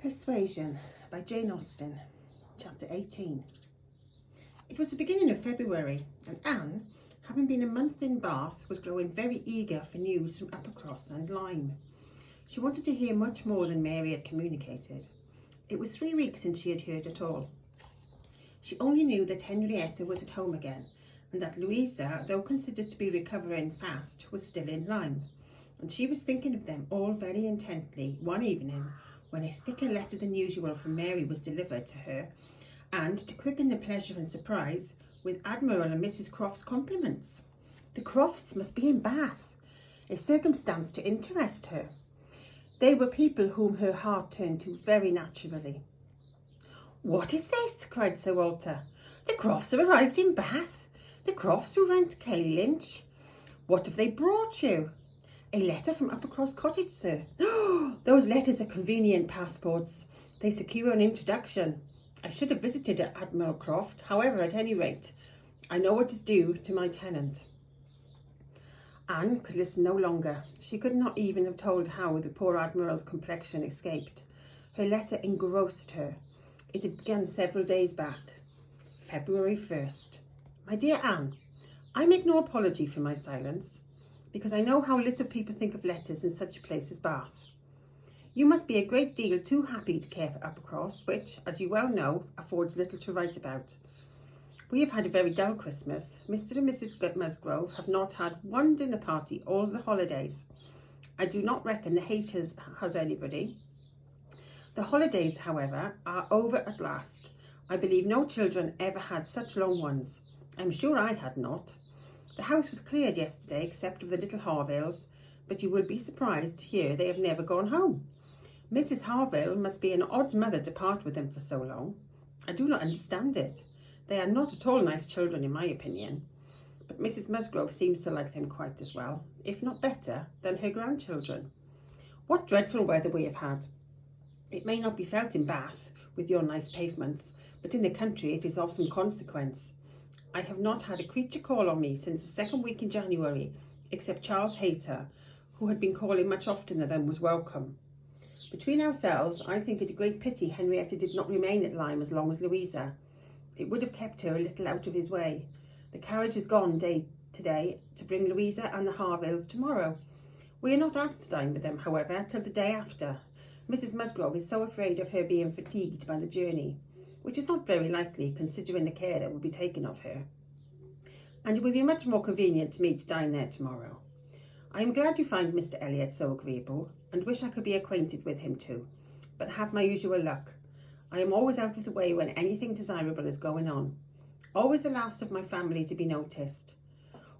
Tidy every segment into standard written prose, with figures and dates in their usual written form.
Persuasion by Jane Austen, Chapter 18. It was the beginning of February, and Anne, having been a month in Bath, was growing very eager for news from Uppercross and Lyme. She wanted to hear much more than Mary had communicated. It was 3 weeks since she had heard at all. She only knew that Henrietta was at home again, and that Louisa, though considered to be recovering fast, was still in Lyme, and she was thinking of them all very intently one evening when a thicker letter than usual from Mary was delivered to her, and, to quicken the pleasure and surprise, with Admiral and Mrs. Croft's compliments. The Crofts must be in Bath, a circumstance to interest her. They were people whom her heart turned to very naturally. "What is this?" cried Sir Walter. "The Crofts have arrived in Bath. The Crofts who rent Kelly Lynch. What have they brought you?" "A letter from Uppercross Cottage, sir." "Those letters are convenient passports. They secure an introduction. I should have visited Admiral Croft. However, at any rate, I know what is due to my tenant." Anne could listen no longer. She could not even have told how the poor Admiral's complexion escaped. Her letter engrossed her. It had begun several days back. February 1st. "My dear Anne, I make no apology for my silence, because I know how little people think of letters in such a place as Bath. You must be a great deal too happy to care for Uppercross, which, as you well know, affords little to write about. We have had a very dull Christmas. Mr. and Mrs. Musgrove have not had one dinner party all the holidays. I do not reckon the haters has anybody. The holidays, however, are over at last. I believe no children ever had such long ones. I'm sure I had not. The house was cleared yesterday, except of the little Harvilles, but you will be surprised to hear they have never gone home. Mrs. Harville must be an odd mother to part with them for so long. I do not understand it. They are not at all nice children, in my opinion, but Mrs. Musgrove seems to like them quite as well, if not better, than her grandchildren. What dreadful weather we have had! It may not be felt in Bath, with your nice pavements, but in the country it is of some consequence. I have not had a creature call on me since the second week in January, except Charles Hayter, who had been calling much oftener than was welcome. Between ourselves, I think it a great pity Henrietta did not remain at Lyme as long as Louisa. It would have kept her a little out of his way. The carriage has gone today to bring Louisa and the Harvilles tomorrow. We are not asked to dine with them, however, till the day after. Mrs. Musgrove is so afraid of her being fatigued by the journey, which is not very likely considering the care that will be taken of her. And it will be much more convenient to me to dine there tomorrow. I am glad you find Mr. Elliot so agreeable, and wish I could be acquainted with him too, but have my usual luck. I am always out of the way when anything desirable is going on. Always the last of my family to be noticed.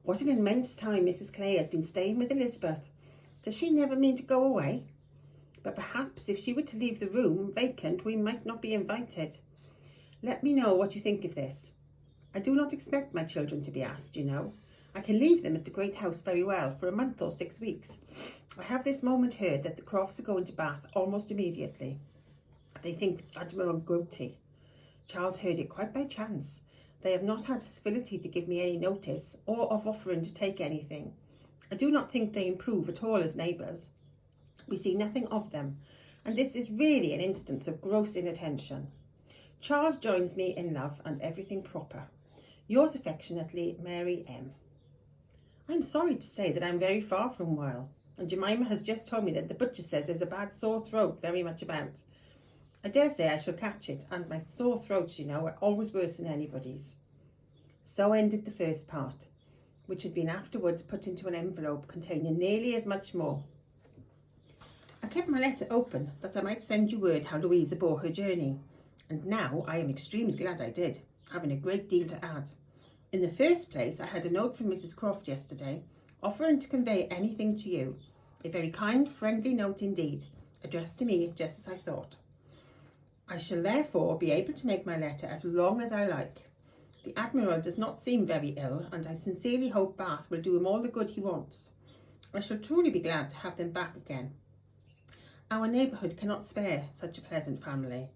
What an immense time Mrs. Clay has been staying with Elizabeth. Does she never mean to go away? But perhaps if she were to leave the room vacant, we might not be invited. Let me know what you think of this. I do not expect my children to be asked, you know. I can leave them at the great house very well for a month or 6 weeks. I have this moment heard that the Crofts are going to Bath almost immediately. They think Admiral Gouty. Charles heard it quite by chance. They have not had civility to give me any notice, or of offering to take anything. I do not think they improve at all as neighbours. We see nothing of them, and this is really an instance of gross inattention. Charles joins me in love and everything proper. Yours affectionately, Mary M. I am sorry to say that I am very far from well, and Jemima has just told me that the butcher says there's a bad sore throat very much about. I dare say I shall catch it, and my sore throats, you know, are always worse than anybody's. So ended the first part, which had been afterwards put into an envelope containing nearly as much more. I kept my letter open that I might send you word how Louisa bore her journey, and now I am extremely glad I did, having a great deal to add. In the first place, I had a note from Mrs. Croft yesterday, offering to convey anything to you. A very kind, friendly note indeed, addressed to me just as I thought. I shall therefore be able to make my letter as long as I like. The Admiral does not seem very ill, and I sincerely hope Bath will do him all the good he wants. I shall truly be glad to have them back again. Our neighbourhood cannot spare such a pleasant family.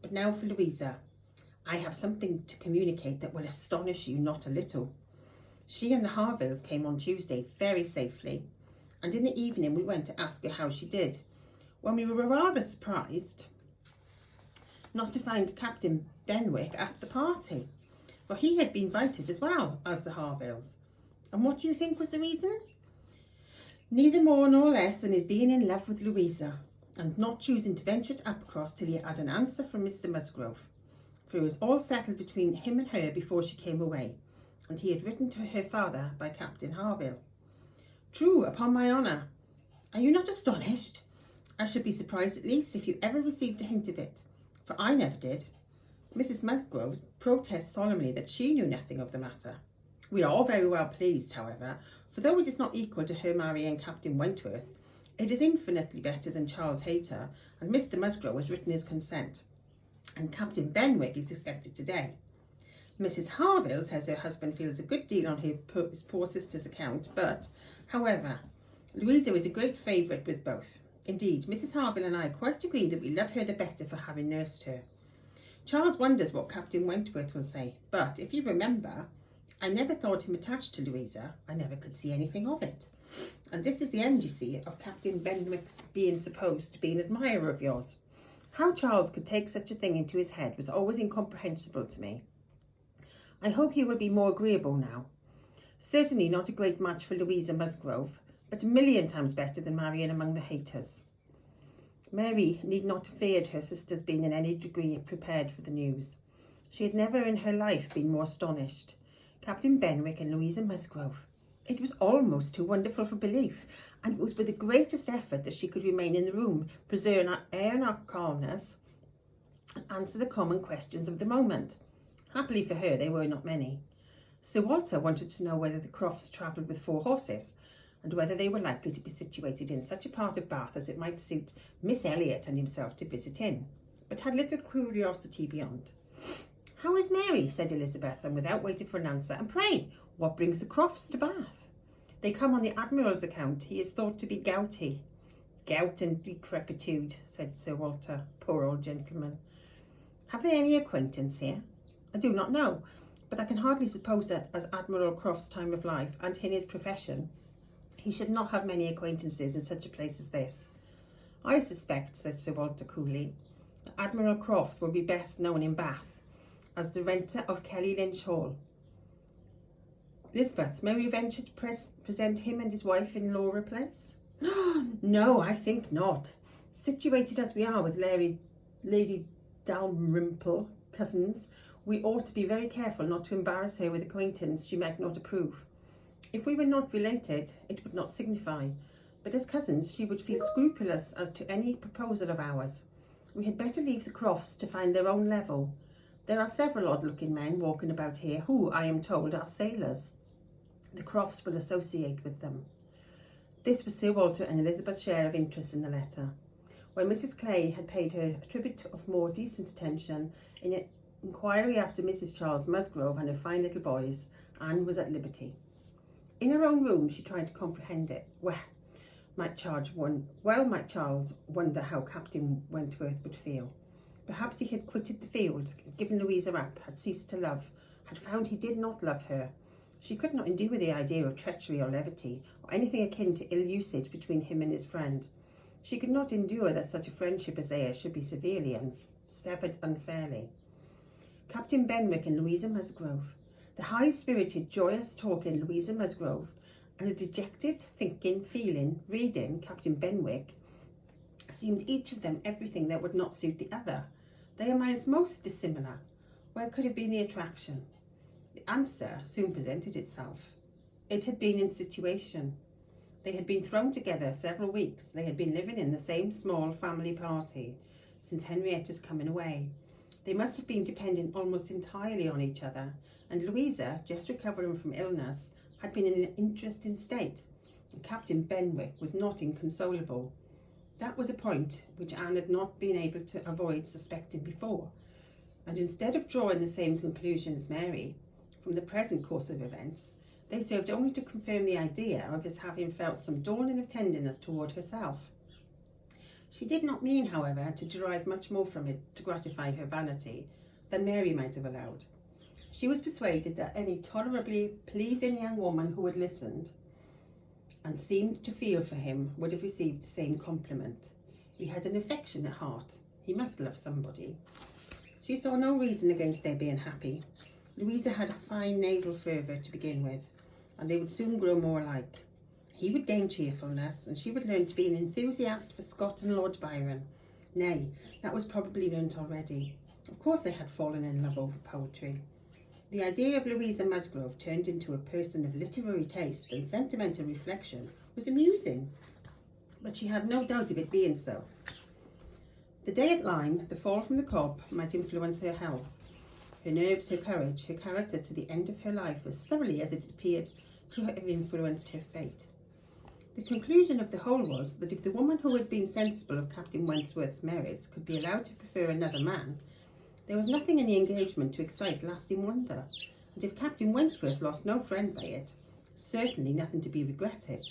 But now for Louisa. I have something to communicate that will astonish you not a little. She and the Harvilles came on Tuesday very safely, and in the evening we went to ask her how she did, when we were rather surprised not to find Captain Benwick at the party, for he had been invited as well as the Harvilles. And what do you think was the reason? Neither more nor less than his being in love with Louisa, and not choosing to venture to Uppercross till he had an answer from Mr. Musgrove, for it was all settled between him and her before she came away, and he had written to her father by Captain Harville. True, upon my honour. Are you not astonished? I should be surprised at least if you ever received a hint of it, for I never did. Mrs. Musgrove protests solemnly that she knew nothing of the matter. We are all very well pleased, however, for though it is not equal to her marrying Captain Wentworth, it is infinitely better than Charles Hayter, and Mr. Musgrove has written his consent, and Captain Benwick is expected today. Mrs. Harville says her husband feels a good deal on his poor sister's account, but, however, Louisa is a great favourite with both. Indeed, Mrs. Harville and I quite agree that we love her the better for having nursed her. Charles wonders what Captain Wentworth will say, but if you remember, I never thought him attached to Louisa. I never could see anything of it. And this is the end, you see, of Captain Benwick's being supposed to be an admirer of yours. How Charles could take such a thing into his head was always incomprehensible to me. I hope he will be more agreeable now. Certainly not a great match for Louisa Musgrove, but a million times better than marrying among the Hayters. Mary need not have feared her sister's being in any degree prepared for the news. She had never in her life been more astonished. Captain Benwick and Louisa Musgrove. It was almost too wonderful for belief, and it was with the greatest effort that she could remain in the room, preserve her calmness, and answer the common questions of the moment. Happily for her, they were not many. Sir Walter wanted to know whether the Crofts travelled with 4 horses, and whether they were likely to be situated in such a part of Bath as it might suit Miss Elliot and himself to visit in, but had little curiosity beyond. How is Mary? Said Elizabeth, and without waiting for an answer. And pray, what brings the Crofts to Bath? They come on the Admiral's account. He is thought to be gouty. Gout and decrepitude, said Sir Walter. Poor old gentleman. Have they any acquaintance here? I do not know, but I can hardly suppose that as Admiral Croft's time of life, and in his profession, he should not have many acquaintances in such a place as this. I suspect, said Sir Walter coolly, that Admiral Croft will be best known in Bath as the renter of Kelly Lynch Hall. Elizabeth, may we venture to present him and his wife in Laura Place? No, I think not. Situated as we are with Lady Dalrymple, cousins, we ought to be very careful not to embarrass her with acquaintance she might not approve. If we were not related, it would not signify, but as cousins she would feel scrupulous as to any proposal of ours. We had better leave the Crofts to find their own level. There are several odd-looking men walking about here who, I am told, are sailors. The Crofts will associate with them. This was Sir Walter and Elizabeth's share of interest in the letter. When Mrs. Clay had paid her tribute of more decent attention in an inquiry after Mrs. Charles Musgrove and her fine little boys, Anne was at liberty. In her own room she tried to comprehend it. Well, might Charles wonder how Captain Wentworth would feel. Perhaps he had quitted the field, given Louisa up, had ceased to love, had found he did not love her. She could not endure the idea of treachery or levity, or anything akin to ill usage between him and his friend. She could not endure that such a friendship as theirs should be severely severed unfairly. Captain Benwick and Louisa Musgrove. The high-spirited, joyous talk in Louisa Musgrove, and the dejected, thinking, feeling, reading Captain Benwick, seemed each of them everything that would not suit the other. They are minds most dissimilar. Where could have been the attraction? The answer soon presented itself. It had been in situation. They had been thrown together several weeks. They had been living in the same small family party since Henrietta's coming away. They must have been dependent almost entirely on each other, and Louisa, just recovering from illness, had been in an interesting state, and Captain Benwick was not inconsolable. That was a point which Anne had not been able to avoid suspecting before, and instead of drawing the same conclusion as Mary from the present course of events, they served only to confirm the idea of his having felt some dawning of tenderness toward herself. She did not mean, however, to derive much more from it to gratify her vanity than Mary might have allowed. She was persuaded that any tolerably pleasing young woman who had listened and seemed to feel for him would have received the same compliment. He had an affectionate heart. He must love somebody. She saw no reason against their being happy. Louisa had a fine naval fervour to begin with, and they would soon grow more alike. He would gain cheerfulness, and she would learn to be an enthusiast for Scott and Lord Byron. Nay, that was probably learnt already. Of course they had fallen in love over poetry. The idea of Louisa Musgrove turned into a person of literary taste and sentimental reflection was amusing, but she had no doubt of it being so. The day at Lyme, the fall from the cob, might influence her health, her nerves, her courage, her character to the end of her life as thoroughly as it appeared to have influenced her fate. The conclusion of the whole was that if the woman who had been sensible of Captain Wentworth's merits could be allowed to prefer another man, there was nothing in the engagement to excite lasting wonder, and if Captain Wentworth lost no friend by it, certainly nothing to be regretted.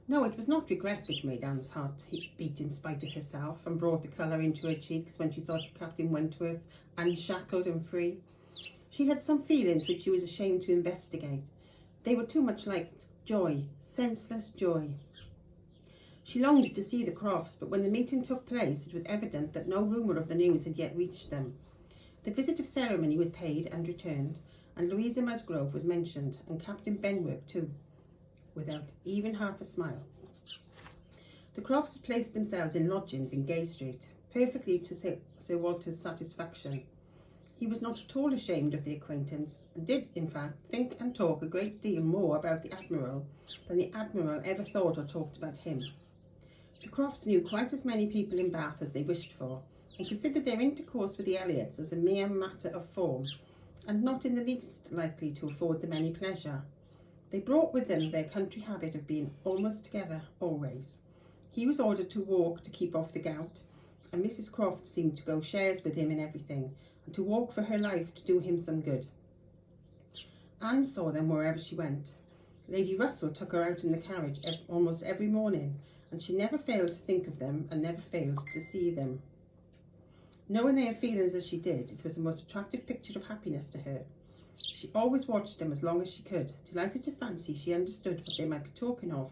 No, it was not regret which made Anne's heart beat in spite of herself and brought the colour into her cheeks when she thought of Captain Wentworth unshackled and free. She had some feelings which she was ashamed to investigate. They were too much like joy, senseless joy. She longed to see the Crofts, but when the meeting took place, it was evident that no rumour of the news had yet reached them. The visit of ceremony was paid and returned, and Louisa Musgrove was mentioned, and Captain Benwick too, without even half a smile. The Crofts had placed themselves in lodgings in Gay Street, perfectly to Sir Walter's satisfaction. He was not at all ashamed of the acquaintance, and did, in fact, think and talk a great deal more about the Admiral than the Admiral ever thought or talked about him. The Crofts knew quite as many people in Bath as they wished for, and considered their intercourse with the Elliots as a mere matter of form, and not in the least likely to afford them any pleasure. They brought with them their country habit of being almost together, always. He was ordered to walk to keep off the gout, and Mrs. Croft seemed to go shares with him in everything, and to walk for her life to do him some good. Anne saw them wherever she went. Lady Russell took her out in the carriage almost every morning, and she never failed to think of them and never failed to see them. Knowing their feelings as she did, it was the most attractive picture of happiness to her. She always watched them as long as she could, delighted to fancy she understood what they might be talking of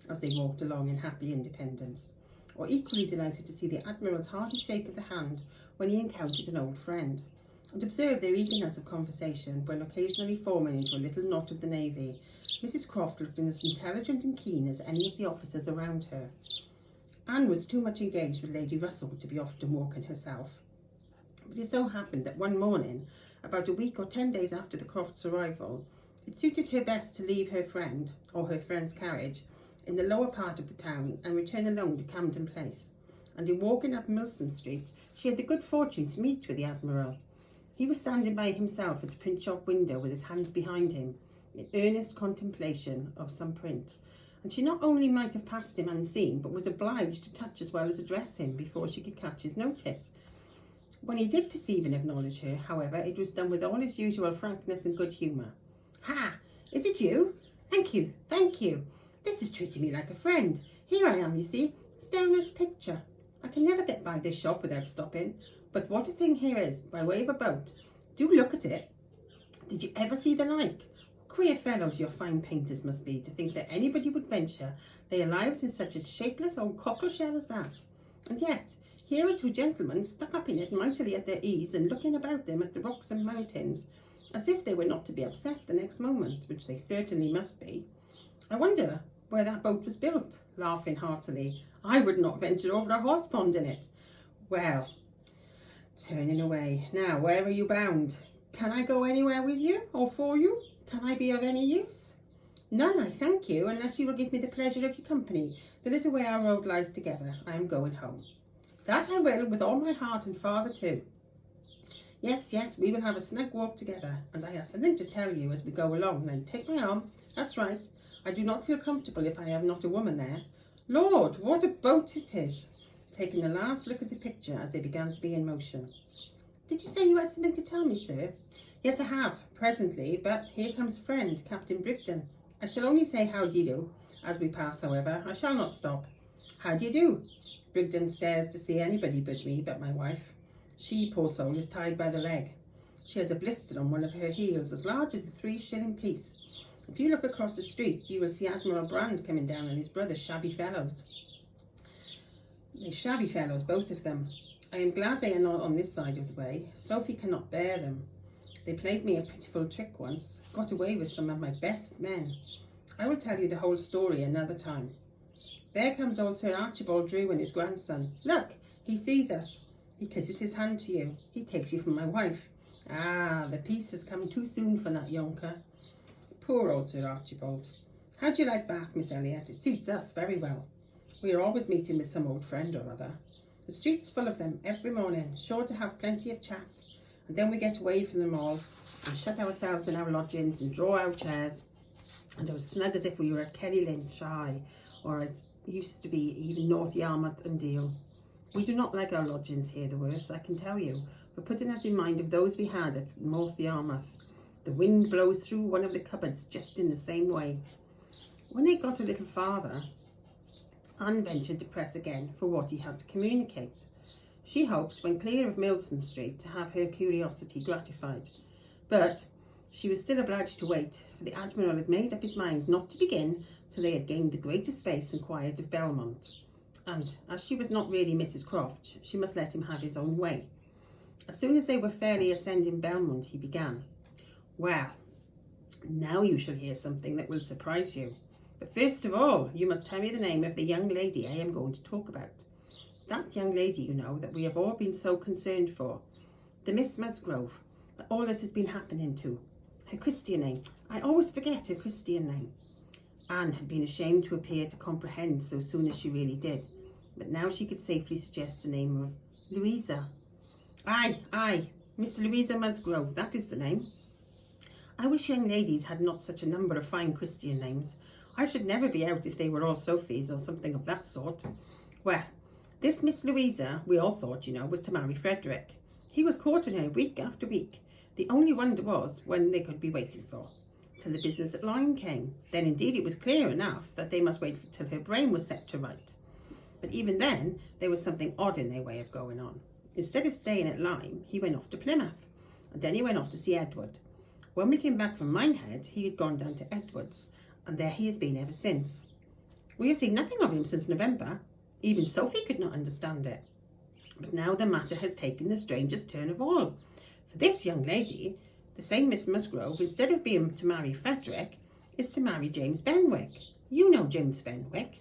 as they walked along in happy independence, or equally delighted to see the Admiral's hearty shake of the hand when he encountered an old friend, and observe their eagerness of conversation when occasionally forming into a little knot of the navy. Mrs. Croft looked as intelligent and keen as any of the officers around her. Anne was too much engaged with Lady Russell to be often walking herself, but it so happened that one morning, about a week or 10 days after the Crofts' arrival, it suited her best to leave her friend, or her friend's carriage, in the lower part of the town and return alone to Camden Place, and in walking up Milson Street she had the good fortune to meet with the Admiral. He was standing by himself at the print shop window with his hands behind him, in earnest contemplation of some print, and she not only might have passed him unseen, but was obliged to touch as well as address him before she could catch his notice. When he did perceive and acknowledge her, however, it was done with all his usual frankness and good humour. "Ha! Is it you? Thank you, thank you. This is treating me like a friend. Here I am, you see, staring at a picture. I can never get by this shop without stopping. But what a thing here is, by way of a boat. Do look at it. Did you ever see the like? Queer fellows your fine painters must be, to think that anybody would venture their lives in such a shapeless old cockle-shell as that. And yet, here are two gentlemen stuck up in it mightily at their ease and looking about them at the rocks and mountains, as if they were not to be upset the next moment, which they certainly must be. I wonder where that boat was built," laughing heartily. "I would not venture over a horse pond in it. Well," turning away, "now where are you bound? Can I go anywhere with you or for you? Can I be of any use?" "None, I thank you, unless you will give me the pleasure of your company. The little way our road lies together. I am going home." "That I will, with all my heart, and father too." Yes, we will have a snug walk together, and I have something to tell you as we go along. Then take my arm. That's right. I do not feel comfortable if I have not a woman there. Lord, what a boat it is!" Taking a last look at the picture as they began to be in motion. "Did you say you had something to tell me, sir?" "Yes, I have, presently, but here comes a friend, Captain Brigden. I shall only say how d'ye do as we pass, however. I shall not stop. How d'ye do?" Brigden stares to see anybody but me, but my wife. She, poor soul, is tied by the leg. She has a blister on one of her heels as large as a 3-shilling piece. If you look across the street, you will see Admiral Brand coming down and his brother, shabby fellows. They're shabby fellows, both of them. I am glad they are not on this side of the way. Sophie cannot bear them. They played me a pitiful trick once, got away with some of my best men. I will tell you the whole story another time. There comes old Sir Archibald Drew and his grandson. Look, he sees us. He kisses his hand to you. He takes you for my wife. Ah, the peace has come too soon for that yonker. Poor old Sir Archibald. How do you like Bath, Miss Elliot? It suits us very well. We are always meeting with some old friend or other. The street's full of them every morning, sure to have plenty of chat. And then we get away from them all and shut ourselves in our lodgings and draw our chairs and are as snug as if we were at Kerry Lynch, or as used to be even North Yarmouth and Deal. We do not like our lodgings here the worse, I can tell you, for putting us in mind of those we had at North Yarmouth. The wind blows through one of the cupboards just in the same way. When they got a little farther, Anne ventured to press again for what he had to communicate. She hoped, when clear of Milson Street, to have her curiosity gratified. But she was still obliged to wait, for the Admiral had made up his mind not to begin till they had gained the greater space and quiet of Belmont. And as she was not really Mrs. Croft, she must let him have his own way. As soon as they were fairly ascending Belmont, he began. Well, now you shall hear something that will surprise you. But first of all, you must tell me the name of the young lady I am going to talk about. That young lady, you know, that we have all been so concerned for. The Miss Musgrove, that all this has been happening to. Her Christian name. I always forget her Christian name. Anne had been ashamed to appear to comprehend so soon as she really did. But now she could safely suggest the name of Louisa. Aye, Miss Louisa Musgrove, that is the name. I wish young ladies had not such a number of fine Christian names. I should never be out if they were all Sophies or something of that sort. Well, this Miss Louisa, we all thought, you know, was to marry Frederick. He was courting her week after week. The only wonder was when they could be waiting for, till the business at Lyme came. Then indeed it was clear enough that they must wait till her brain was set to right. But even then, there was something odd in their way of going on. Instead of staying at Lyme, he went off to Plymouth, and then he went off to see Edward. When we came back from Minehead, he had gone down to Edward's, and there he has been ever since. We have seen nothing of him since November. Even Sophie could not understand it. But now the matter has taken the strangest turn of all. For this young lady, the same Miss Musgrove, instead of being to marry Frederick, is to marry James Benwick. You know James Benwick.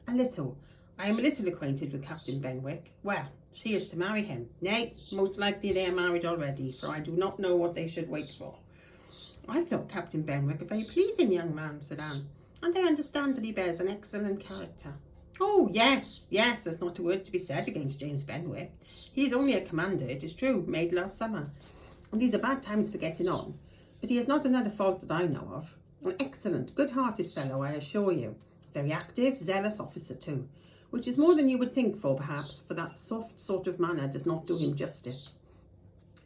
A little. I am a little acquainted with Captain Benwick. Well, she is to marry him. Nay, most likely they are married already, for I do not know what they should wait for. I thought Captain Benwick a very pleasing young man, said Anne, and I understand that he bears an excellent character. Oh, yes, there's not a word to be said against James Benwick. He is only a commander, it is true, made last summer, and he's a bad time for getting on, but he has not another fault that I know of. An excellent, good-hearted fellow, I assure you. Very active, zealous officer too, which is more than you would think for, perhaps, for that soft sort of manner does not do him justice.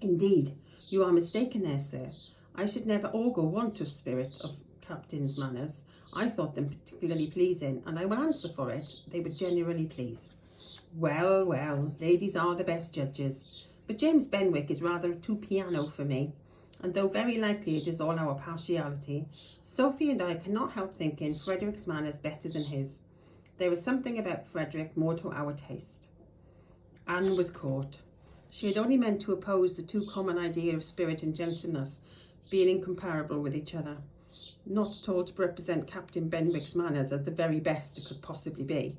Indeed, you are mistaken there, sir. I should never augur want of spirit of Captain's manners. I thought them particularly pleasing, and I will answer for it, they would generally please. Well, ladies are the best judges, but James Benwick is rather too piano for me, and though very likely it is all our partiality, Sophie and I cannot help thinking Frederick's manners better than his. There is something about Frederick more to our taste. Anne was caught. She had only meant to oppose the too common idea of spirit and gentleness being incomparable with each other, not at all to represent Captain Benwick's manners as the very best it could possibly be.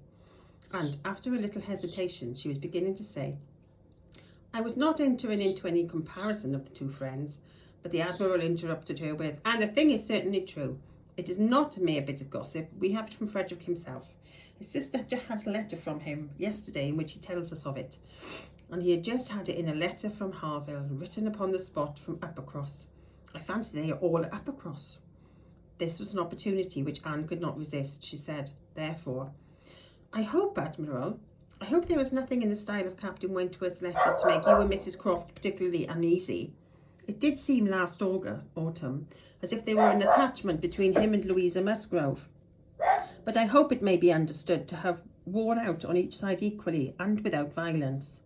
And after a little hesitation, she was beginning to say, I was not entering into any comparison of the two friends, but the Admiral interrupted her with, and the thing is certainly true. It is not a mere bit of gossip. We have it from Frederick himself. His sister had a letter from him yesterday in which he tells us of it, and he had just had it in a letter from Harville, written upon the spot from Uppercross. I fancy they are all at Uppercross. This was an opportunity which Anne could not resist. She said, therefore, I hope, Admiral, I hope there was nothing in the style of Captain Wentworth's letter to make you and Mrs. Croft particularly uneasy. It did seem last autumn as if there were an attachment between him and Louisa Musgrove. But I hope it may be understood to have worn out on each side equally and without violence.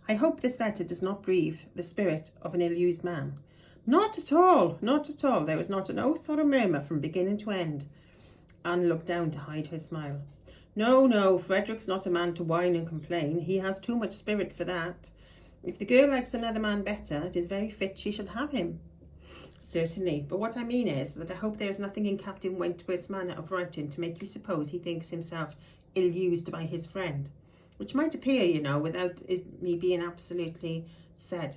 I hope this letter does not breathe the spirit of an ill-used man. Not at all. There was not an oath or a murmur from beginning to end. Anne looked down to hide her smile. No, no, Frederick's not a man to whine and complain. He has too much spirit for that. If the girl likes another man better, it is very fit she should have him. Certainly, but what I mean is that I hope there is nothing in Captain Wentworth's manner of writing to make you suppose he thinks himself ill-used by his friend, which might appear, you know, without me being absolutely said.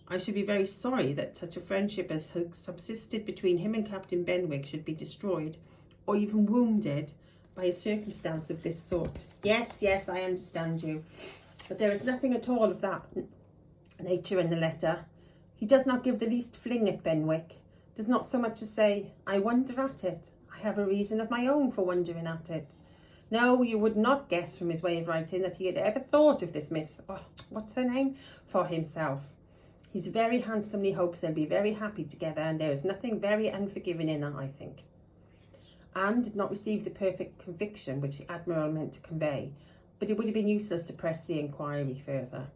I should be very sorry that such a friendship as has subsisted between him and Captain Benwick should be destroyed, or even wounded, by a circumstance of this sort. Yes, yes, I understand you, but there is nothing at all of that nature in the letter. He does not give the least fling at Benwick, does not so much as say, I wonder at it. I have a reason of my own for wondering at it. No, you would not guess from his way of writing that he had ever thought of this what's her name, for himself. He very handsomely hopes they'll be very happy together, and there is nothing very unforgiving in that, I think. Anne did not receive the perfect conviction which the Admiral meant to convey, but it would have been useless to press the inquiry further.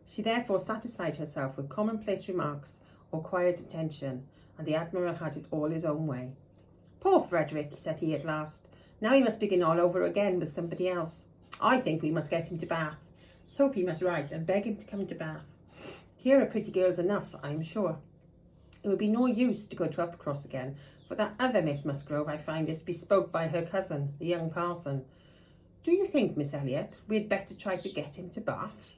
She therefore satisfied herself with commonplace remarks or quiet attention, and the Admiral had it all his own way. Poor Frederick, said he at last. Now he must begin all over again with somebody else. I think we must get him to Bath. Sophie must write and beg him to come to Bath. Here are pretty girls enough, I am sure. It would be no use to go to Uppercross again, for that other Miss Musgrove, I find, is bespoke by her cousin, the young parson. Do you think, Miss Elliot, we had better try to get him to Bath?